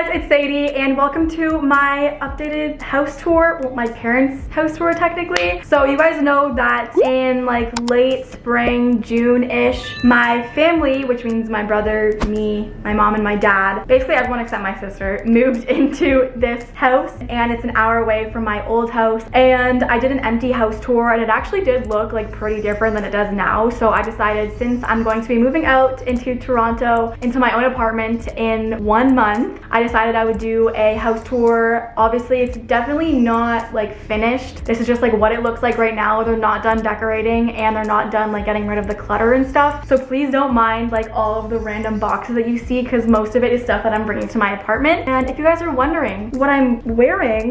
guys, it's Sadie and welcome to my updated house tour. Well, my parents' house tour technically. So you guys know that in like late spring, June-ish, my family, which means my brother, me, my mom, and my dad, basically everyone except my sister, moved into this house, and it's an hour away from my old house. And I did an empty house tour and it actually did look like pretty different than it does now. So I decided, since I'm going to be moving out into Toronto into my own apartment in 1 month, I decided I would do a house tour. Obviously it's definitely not like finished. This is just like what it looks like right now. They're not done decorating and they're not done like getting rid of the clutter and stuff. So please don't mind like all of the random boxes that you see, because most of it is stuff that I'm bringing to my apartment. And if you guys are wondering what I'm wearing,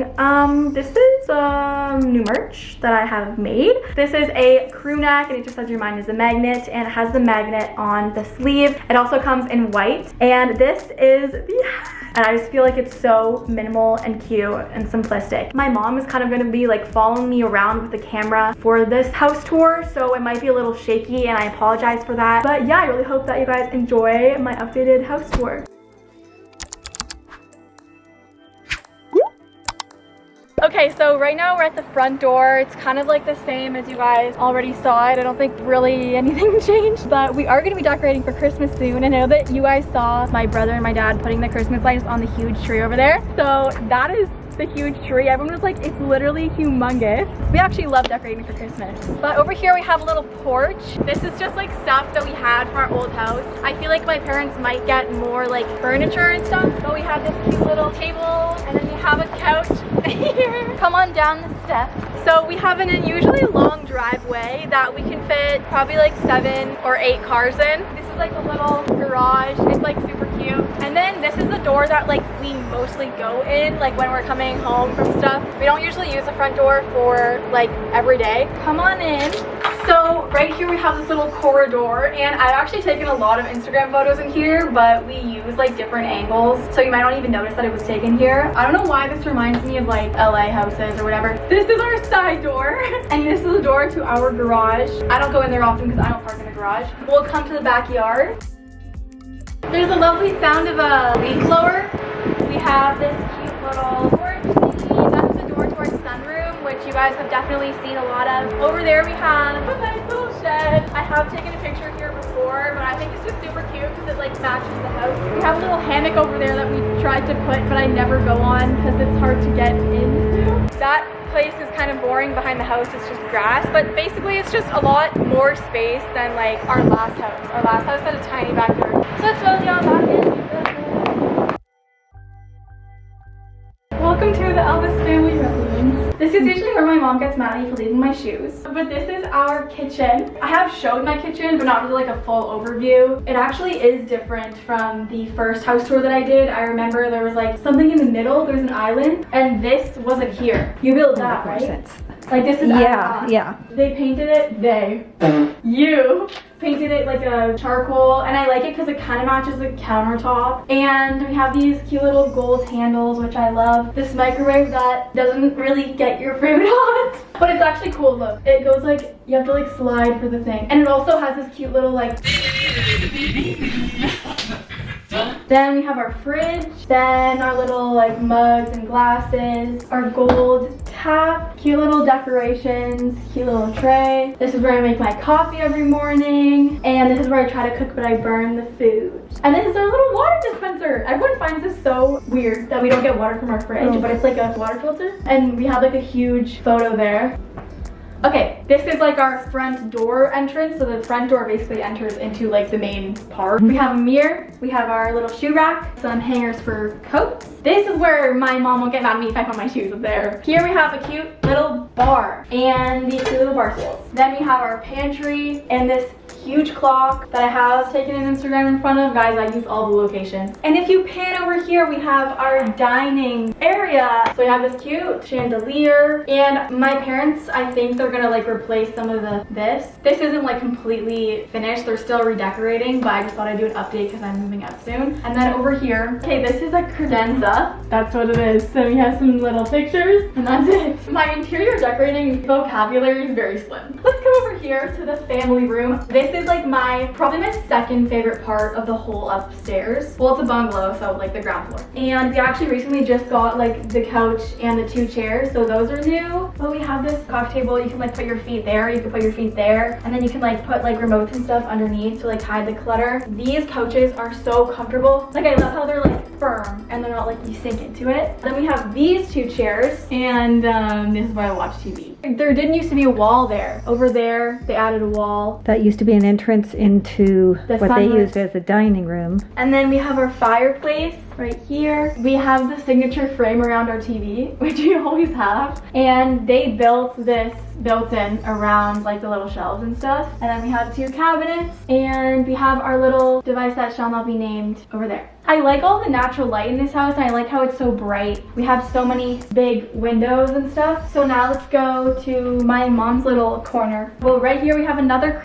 this is new merch that I have made. This is a crew neck and it just says your mind is a magnet, and it has the magnet on the sleeve. It also comes in white, and this is the and I just feel like it's so minimal and cute and simplistic. My mom is kind of going to be like following me around with the camera for this house tour, so it might be a little shaky and I apologize for that. But yeah, I really hope that you guys enjoy my updated house tour. Okay, so right now we're at the front door. It's kind of like the same as you guys already saw it. I don't think really anything changed, but we are going to be decorating for Christmas soon. And I know that you guys saw my brother and my dad putting the Christmas lights on the huge tree over there. So that is the huge tree. Everyone was like, it's literally humongous. We actually love decorating for Christmas. But over here we have a little porch. This is just like stuff that we had from our old house. I feel like my parents might get more like furniture and stuff, but we have this cute little table, and then we have a couch here. Come on down the steps. So we have an unusually long driveway that we can fit probably like 7 or 8 cars in. This is like a little garage. It's like super cute. And then this is the door that like we mostly go in like when we're coming home from stuff. We don't usually use the front door for like every day. Come on in. So right here we have this little corridor, and I've actually taken a lot of Instagram photos in here, but we use like different angles, so you might not even notice that it was taken here. I don't know why this reminds me of like LA houses or whatever. This is our side door and this is the door to our garage. I don't go in there often because I don't park in the garage. We'll come to the backyard. There's a lovely sound of a leaf blower. We have this cute little porch thingy. That's the door to our sunroom, which you guys have definitely seen a lot of. Over there we have a nice little shed. I have taken a picture here before, but I think it's just super cute because it like matches the house. We have a little hammock over there that we tried to put, but I never go on because it's hard to get into. That place is kind of boring. Behind the house it's just grass, but basically it's just a lot more space than like our last house. Our last house had a tiny backyard. So let's go down back in. Welcome to the Aldis family residence. This is usually where my mom gets mad at me for leaving my shoes. But this is our kitchen. I have showed my kitchen, but not really like a full overview. It actually is different from the first house tour that I did. I remember there was like something in the middle, there's an island, and this wasn't here. You built that, right? Like this is yeah. They painted it, you painted it like a charcoal, and I like it because it kind of matches the countertop. And we have these cute little gold handles, which I love. This microwave that doesn't really get your food hot, but it's actually cool. Look, it goes like, you have to like slide for the thing, and it also has this cute little like then we have our fridge, then our little like mugs and glasses, our gold tap, cute little decorations, cute little tray. This is where I make my coffee every morning, and this is where I try to cook but I burn the food. And this is our little water dispenser. Everyone finds this so weird that we don't get water from our fridge, but it's like a water filter, and we have like a huge photo there. Okay, this is like our front door entrance. So the front door basically enters into like the main part. We have a mirror, we have our little shoe rack, some hangers for coats. This is where my mom will get mad at me if I put my shoes up there. Here we have a cute little bar and these cute little bar stools. Then we have our pantry and this huge clock that I have taken an Instagram in front of. Guys, I use all the locations. And if you pan over here, we have our dining area. So we have this cute chandelier, and my parents, I think they're gonna like replace some of this. This isn't like completely finished. They're still redecorating, but I just thought I'd do an update because I'm moving out soon. And then over here, okay, this is a credenza. stuff. That's what it is. So we have some little pictures and that's it. My interior decorating vocabulary is very slim. Let's come over here to the family room. This is like probably my second favorite part of the whole upstairs. Well, it's a bungalow, so like the ground floor. And we actually recently just got like the couch and the 2 chairs, so those are new. But we have this coffee table. You can like put your feet there, you can put your feet there, and then you can like put like remotes and stuff underneath to like hide the clutter. These couches are so comfortable. Like I love how they're like firm and they're not like you sink into it. Then we have these 2 chairs, and this is where I watch TV. There didn't used to be a wall there. Over there, they added a wall. That used to be an entrance into what they used as a dining room. And then we have our fireplace right here. We have the signature frame around our TV, which we always have. And they built this built-in around like the little shelves and stuff. And then we have 2 cabinets, and we have our little device that shall not be named over there. I like all the natural light in this house, and I like how it's so bright. We have so many big windows and stuff. So now let's go to my mom's little corner. Well, right here we have another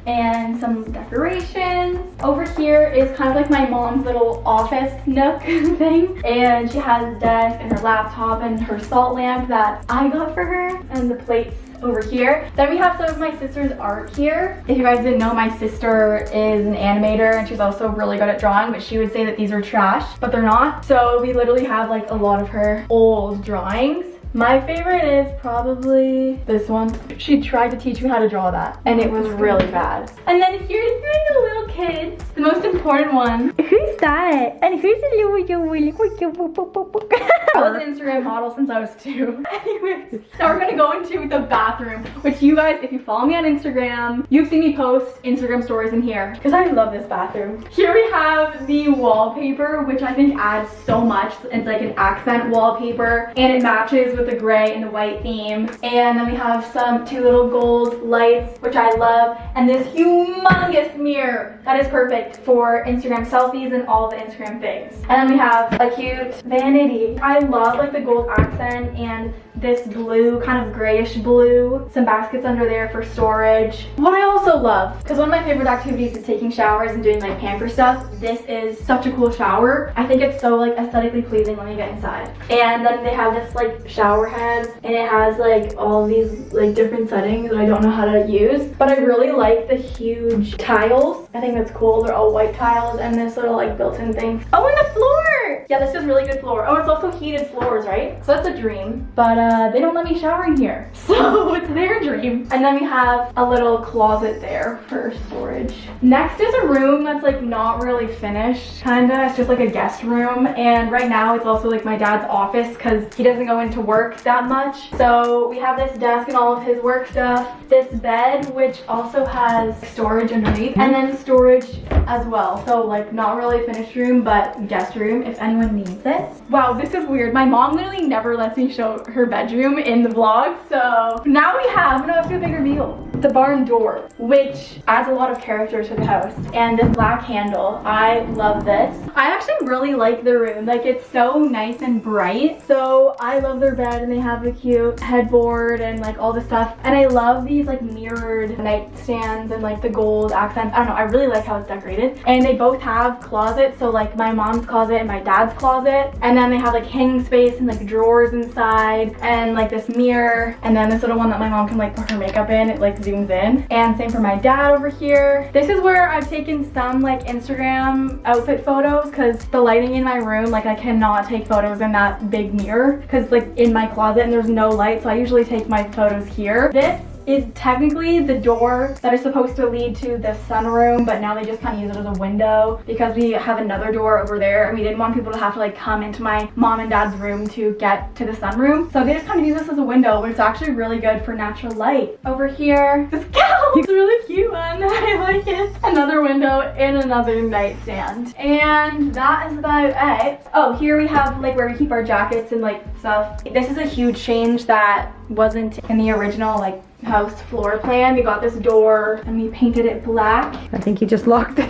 and some decorations. Over here is kind of like my mom's little office nook thing. And she has a desk and her laptop and her salt lamp that I got for her, and the plates over here. Then we have some of my sister's art here. If you guys didn't know, my sister is an animator and she's also really good at drawing, but she would say that these are trash, but they're not. So we literally have like a lot of her old drawings. My favorite is probably this one. She tried to teach me how to draw that, and it was really bad. And then here's the little kids. The most important one. Who's that? And who's the little I was an Instagram model since I was 2. Anyways, now we're gonna go into the bathroom, which you guys, if you follow me on Instagram, you've seen me post Instagram stories in here, because I love this bathroom. Here we have the wallpaper, which I think adds so much. It's like an accent wallpaper, and it matches with the gray and the white theme. And then we have some 2 little gold lights, which I love, and this humongous mirror that is perfect for Instagram selfies and all the Instagram things. And then we have a cute vanity. I love like the gold accent and this blue, kind of grayish blue. Some baskets under there for storage. What I also love, because one of my favorite activities is taking showers and doing like pamper stuff. This is such a cool shower. I think it's so like aesthetically pleasing when you get inside. And then they have this like shower head, and it has like all these like different settings that I don't know how to use. But I really like the huge tiles. I think that's cool. They're all white tiles and this little like built-in thing. Oh, and the floor! Yeah, this is really good floor. Oh, it's also heated floors, right? So that's a dream. But they don't let me shower in here, so it's their dream. And then we have a little closet there for storage. Next is a room that's like not really finished, kinda. It's just like a guest room, and right now it's also like my dad's office because he doesn't go into work that much. So we have this desk and all of his work stuff, this bed which also has storage underneath, and then storage as well. So like not really finished room, but guest room if anyone needs it. Wow, this is weird. My mom literally never lets me show her bedroom in the vlog, so now we have, no, I have to do a big reveal, the barn door, which adds a lot of character to the house. And this black handle, I love this. I actually really like the room, like it's so nice and bright. So I love their bed, and they have the cute headboard and like all the stuff. And I love these like mirrored nightstands and like the gold accents. I don't know, I really like how it's decorated. And they both have closets, so like my mom's closet and my dad's closet. And then they have like hanging space and like drawers inside, and like this mirror, and then this little one that my mom can like put her makeup in. It like zooms in. And same for my dad over here. This is where I've taken some like Instagram outfit photos, because the lighting in my room, like I cannot take photos in that big mirror because like in my closet and there's no light, so I usually take my photos here. This is technically the door that is supposed to lead to the sunroom, but now they just kind of use it as a window because we have another door over there, and we didn't want people to have to like come into my mom and dad's room to get to the sunroom. So they just kind of use this as a window, but it's actually really good for natural light. Over here, this cow, it's a really cute one. I like it. Another window and another nightstand. And that is about it. Oh, here we have like where we keep our jackets and like stuff. This is a huge change that wasn't in the original like house floor plan. We got this door and we painted it black. I think you just locked it.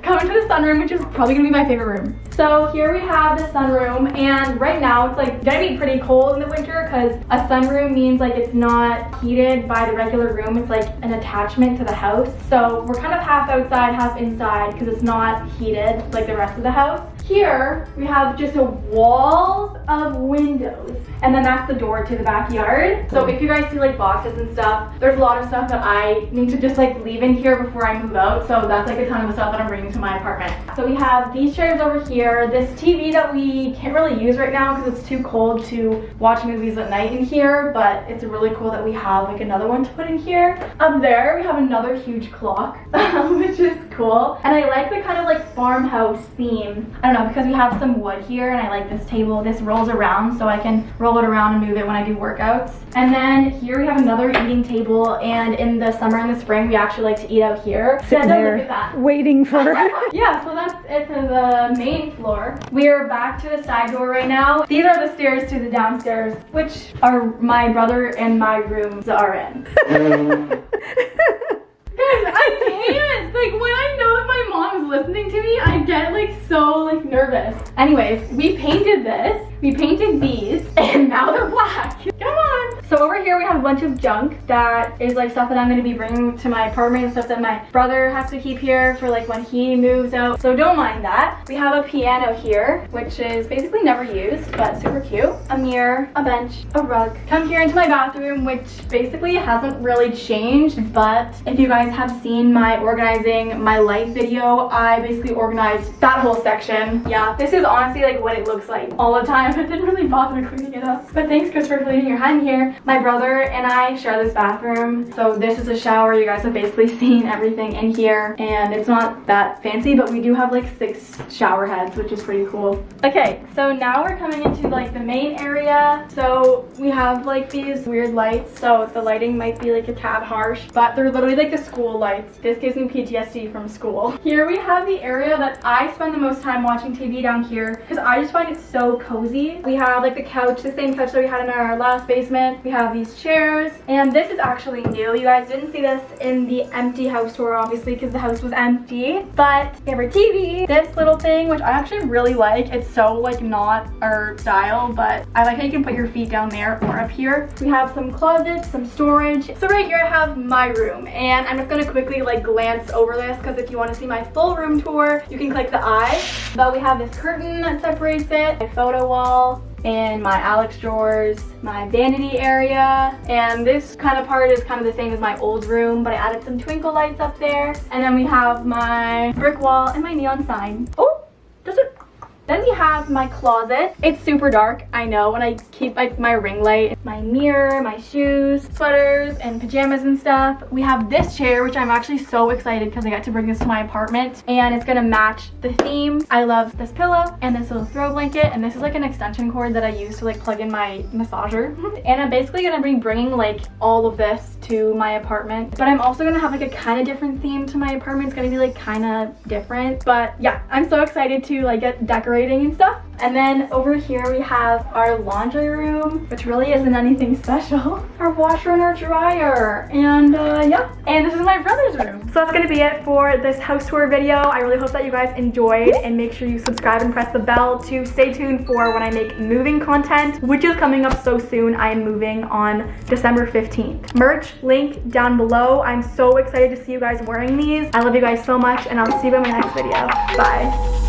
Coming to the sunroom, which is probably gonna be my favorite room. So here we have the sunroom, and right now it's like gonna be pretty cold in the winter because a sunroom means like it's not heated by the regular room. It's like an attachment to the house. So we're kind of half outside, half inside because it's not heated like the rest of the house. here we have just a walls of windows, and then that's the door to the backyard. So if you guys see like boxes and stuff, there's a lot of stuff that I need to just like leave in here before I move out. So that's like a ton of stuff that I'm bringing to my apartment. So we have these chairs over here, this TV that we can't really use right now because it's too cold to watch movies at night in here, but it's really cool that we have like another one to put in here. Up there we have another huge clock, which is cool. And I like the kind of like farmhouse theme. I don't know, because we have some wood here, and I like this table. This rolls around so I can roll it around and move it when I do workouts. And then here we have another eating table, and in the summer and the spring we actually like to eat out here. Sitting there look at that. waiting for Yeah, so that's it for the main floor. We are back to the side door right now. These are the stairs to the downstairs, which are my brother and my rooms are in. Guys, I can't. Like, when I know that my mom is listening to me, I get like so like nervous. Anyways, we painted this. We painted these, and now they're black. Come on. So over here we have a bunch of junk that is like stuff that I'm going to be bringing to my apartment and stuff that my brother has to keep here for like when he moves out. So don't mind that. We have a piano here, which is basically never used, but super cute. A mirror, a bench, a rug. Come here into my bathroom, which basically hasn't really changed, but if you guys have seen my organizing my life video, I basically organized that whole section. Yeah, this is honestly like what it looks like all the time. I didn't really bother cleaning it up. But thanks, Christopher, for leaving your hand here. My brother and I share this bathroom. So this is a shower. You guys have basically seen everything in here. And it's not that fancy, but we do have like 6 shower heads, which is pretty cool. Okay, so now we're coming into like the main area. So we have like these weird lights. So the lighting might be like a tad harsh, but they're literally like the school lights. This gives me PTSD from school. Here we have the area that I spend the most time watching TV down here because I just find it so cozy. We have like the couch, the same couch that we had in our last basement. We have these chairs, and this is actually new. You guys didn't see this in the empty house tour, obviously, because the house was empty. But we have our TV, this little thing, which I actually really like. It's so like not our style, but I like how you can put your feet down there or up here. We have some closets, some storage. So right here I have my room, and I'm just gonna quickly like glance over this because if you want to see my full room tour, you can click the I. But we have this curtain that separates it, my photo wall, and my Alex drawers, my vanity area, and this kind of part is kind of the same as my old room, but I added some twinkle lights up there. And then we have my brick wall and my neon sign. Oh, does it? Then we have my closet. It's super dark, I know, and I keep like my ring light, my mirror, my shoes, sweaters, and pajamas and stuff. We have this chair, which I'm actually so excited because I got to bring this to my apartment, and it's gonna match the theme. I love this pillow and this little throw blanket, and this is like an extension cord that I use to like plug in my massager. And I'm basically gonna be bringing like all of this to my apartment, but I'm also gonna have like a kind of different theme to my apartment. It's gonna be like kind of different, but yeah, I'm so excited to like get decorating and stuff. And then over here we have our laundry room, which really isn't anything special. Our washer and our dryer, and yeah. And this is my brother's room. So that's gonna be it for this house tour video. I really hope that you guys enjoyed, and make sure you subscribe and press the bell to stay tuned for when I make moving content, which is coming up so soon. I am moving on December 15th. Merch link down below. I'm so excited to see you guys wearing these. I love you guys so much, and I'll see you in my next video. Bye.